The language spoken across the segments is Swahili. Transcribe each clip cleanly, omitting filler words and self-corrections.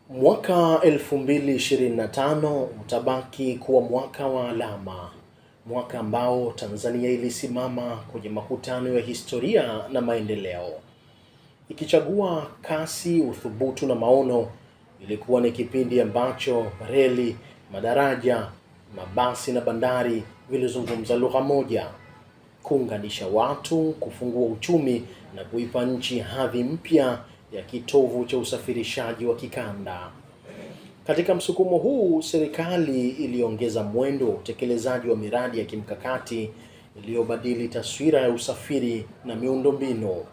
Mwaka 2025 utabaki kuwa mwaka wa alama, mwaka ambao Tanzania ilisimama kwenye makutano ya historia na maendeleo. Ikichagua kasi, uthubutu na maono. Ilikuwa ni kipindi ambacho reli, madaraja, mabasi na bandari vilizungumza lugha moja, kuunganisha watu, kufungua uchumi na kuipa nchi hadhi mpya ya kitovu cha usafirishaji wa kikanda. Katika msukumo huu, serikali iliongeza mwendo wa utekelezaji wa miradi ya kimkakati iliyobadili taswira ya usafiri na miundombinu.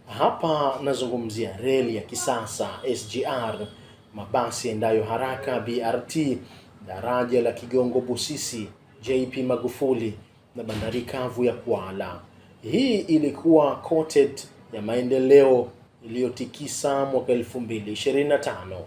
Hapa nazungumzia reli ya kisasa SGR, mabasi yaendayo haraka BRT, daraja la Kigongo Busisi JP Magufuli na bandari kavu ya Kwala. Hii ilikuwa coated ya maendeleo iliyotikisa mwaka 2025.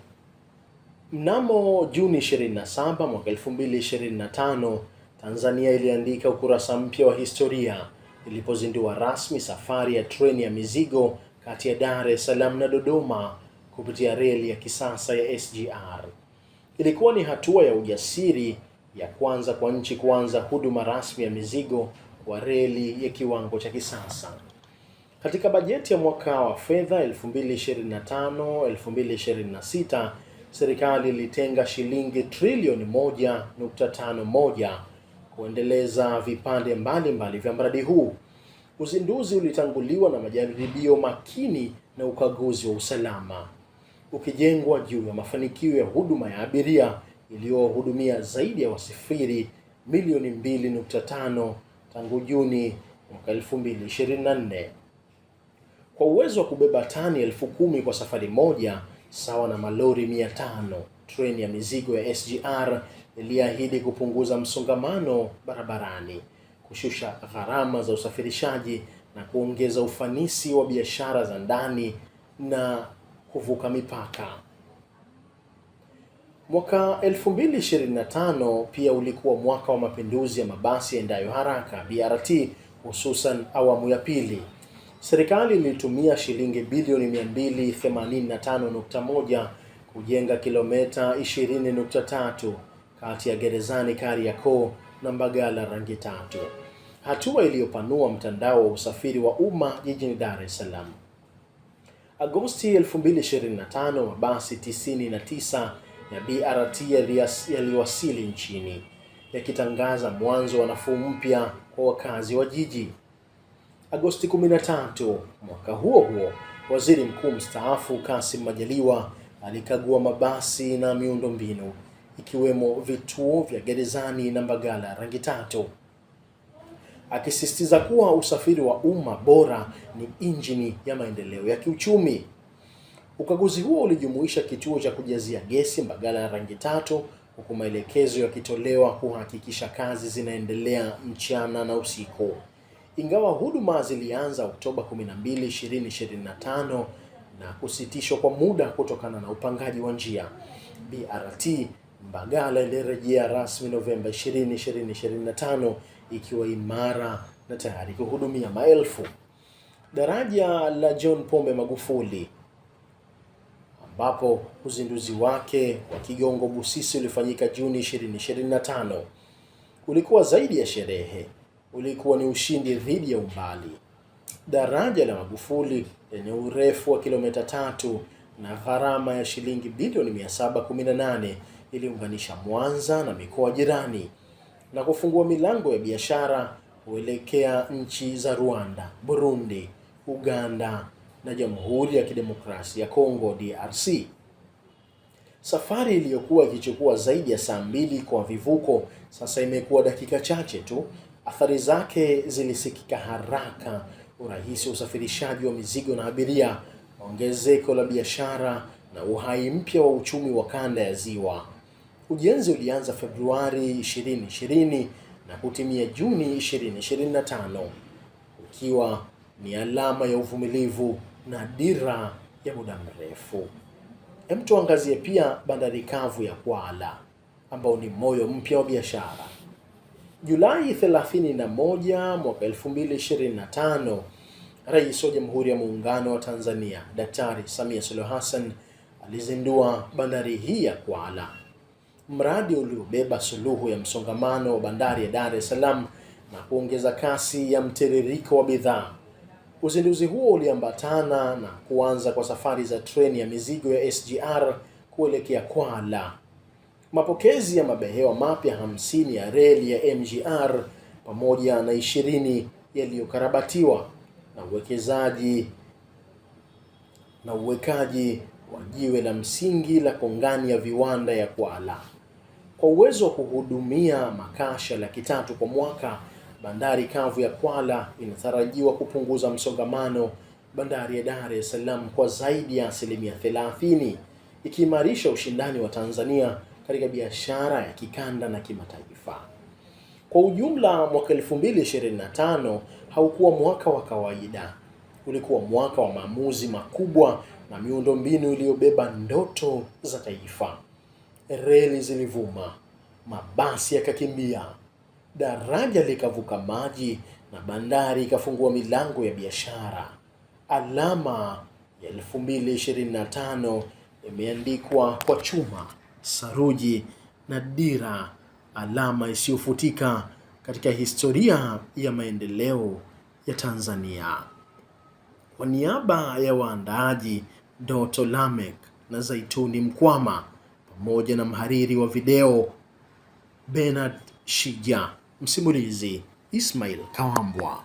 Mnamo Juni 27 mwaka 2025, Tanzania iliandika ukurasa mpya wa historia ilipozindua rasmi safari ya treni ya mizigo kati ya Dar es Salaam na Dodoma kupitia reli ya kisasa ya SGR. Ilikuwa ni hatua ya ujasiri ya kwanza kwa nchi kuanza huduma rasmi ya mizigo kwa reli ya kiwango cha kisasa. Katika bajeti ya mwaka wa fedha 2025-2026, serikali ilitenga shilingi trilioni 1.51 kuendeleza vipande mbalimbali vya mradi huu. Uzinduzi ulitanguliwa na majaribio makini na ukaguzi wa usalama, ukijengwa juu ya mafanikio ya huduma ya abiria iliyohudumia zaidi ya wasafiri milioni 2.5 tangu Juni mwaka 2024. Kwa uwezo wa kubeba tani 10,000 kwa safari moja, sawa na malori 500, treni ya mizigo ya SGR iliahidi kupunguza msongamano barabarani, kushusha gharama za usafirishaji na kuongeza ufanisi wa biashara za ndani na kuvuka mipaka. Mwaka 2025 pia ulikuwa mwaka wa mapinduzi ya mabasi yaendayo haraka BRT, hususan awamu ya pili. Serikali ilitumia shilingi bilioni 285.1 kujenga kilomita 20.3 kati ya Gerezani Kariakoo na Mbagala Rangi Tatu, hatua iliyopanua mtandao wa usafiri wa umma jijini Dar es Salaam. Agosti 2025, mabasi 99 ya BRT yaliwasili nchini, yakitangaza mwanzo wa nafuu mpya kwa wakazi wa jiji. Agosti 13 mwaka huo, Waziri Mkuu mstaafu Kassim Majaliwa alikagua mabasi na miundombinu, ikiwemo vituo vya Gerezani na Mbagala Rangi Tatu, akisisitiza kuwa usafiri wa umma bora ni injini ya maendeleo ya kiuchumi. Ukaguzi huo ulijumuisha kituo cha kujazia gesi Mbagala Rangi Tatu, huku maelekezo yakitolewa kuhakikisha kazi zinaendelea mchana na usiku. Ingawa huduma zilianza Oktoba 12, 2025 na kusitishwa kwa muda kutokana na upangaji wa njia, BRT Mbagala ilirejea rasmi Novemba 20, 2025 ikiwa imara na tayari kuhudumia maelfu. Daraja la John Pombe Magufuli, ambapo uzinduzi wake wa Kigongo Busisi ulifanyika Juni 2025, ulikuwa zaidi ya sherehe. Ulikuwa ni ushindi dhidi ya umbali. Daraja la Magufuli lenye urefu wa kilomita 3 na gharama ya shilingi bilioni 718 iliunganisha Mwanza na mikoa jirani na kufungua milango ya biashara kuelekea nchi za Rwanda, Burundi, Uganda na Jamhuri ya Kidemokrasia ya Kongo DRC. Safari iliyokuwa ikichukua zaidi ya saa 2 kwa vivuko sasa imekuwa dakika chache tu. Athari zake zilisikika haraka: urahisi wa usafirishaji wa mizigo na abiria, ongezeko la biashara na uhai mpya wa uchumi wa kanda ya Ziwa. Ujenzi ulianza Februari 2020 na kutimia Juni 2025, ukiwa ni alama ya uvumilivu na dira ya muda mrefu. Tuangazie pia bandari kavu ya Kwala, ambao ni moyo mpya wa biashara. Julai 31 mwaka 2025, Rais wa Jamhuri ya Muungano wa Tanzania Daktari Samia Suluhu Hassan alizindua bandari hii ya Kwala, mradi uliobeba suluhu ya msongamano wa bandari ya Dar es Salaam na kuongeza kasi ya mtiririko wa bidhaa. Uzinduzi huo uliambatana na kuanza kwa safari za treni ya mizigo ya SGR kuelekea Kwala, mapokezi ya mabehewa mapya 50 ya reli ya MGR pamoja na 20 yaliyokarabatiwa, na uwekaji wa jiwe la msingi la kongani ya viwanda ya Kwala. Kwa uwezo wa kuhudumia makasha 300,000 kwa mwaka, bandari kavu ya Kwala inatarajiwa kupunguza msongamano bandari ya Dar es Salaam kwa zaidi ya 30%, ikiimarisha ushindani wa Tanzania katika biashara ya kikanda na kimataifa. Kwa ujumla, mwaka 2025 haukuwa mwaka wa kawaida. Ulikuwa mwaka wa maamuzi makubwa na miundombinu iliyobeba ndoto za taifa. Reli zilivuma, mabasi yakakimbia, daraja likavuka maji na bandari ikafungua milango ya biashara. Alama ya 2025 imeandikwa kwa chuma, saruji na dira, alama isiyofutika katika historia ya maendeleo ya Tanzania. Kwa niaba ya waandaaji Doto Lamek na Zaituni Mkwama pamoja na mhariri wa video Bernard Shija, msimulizi Ismail Kawambwa.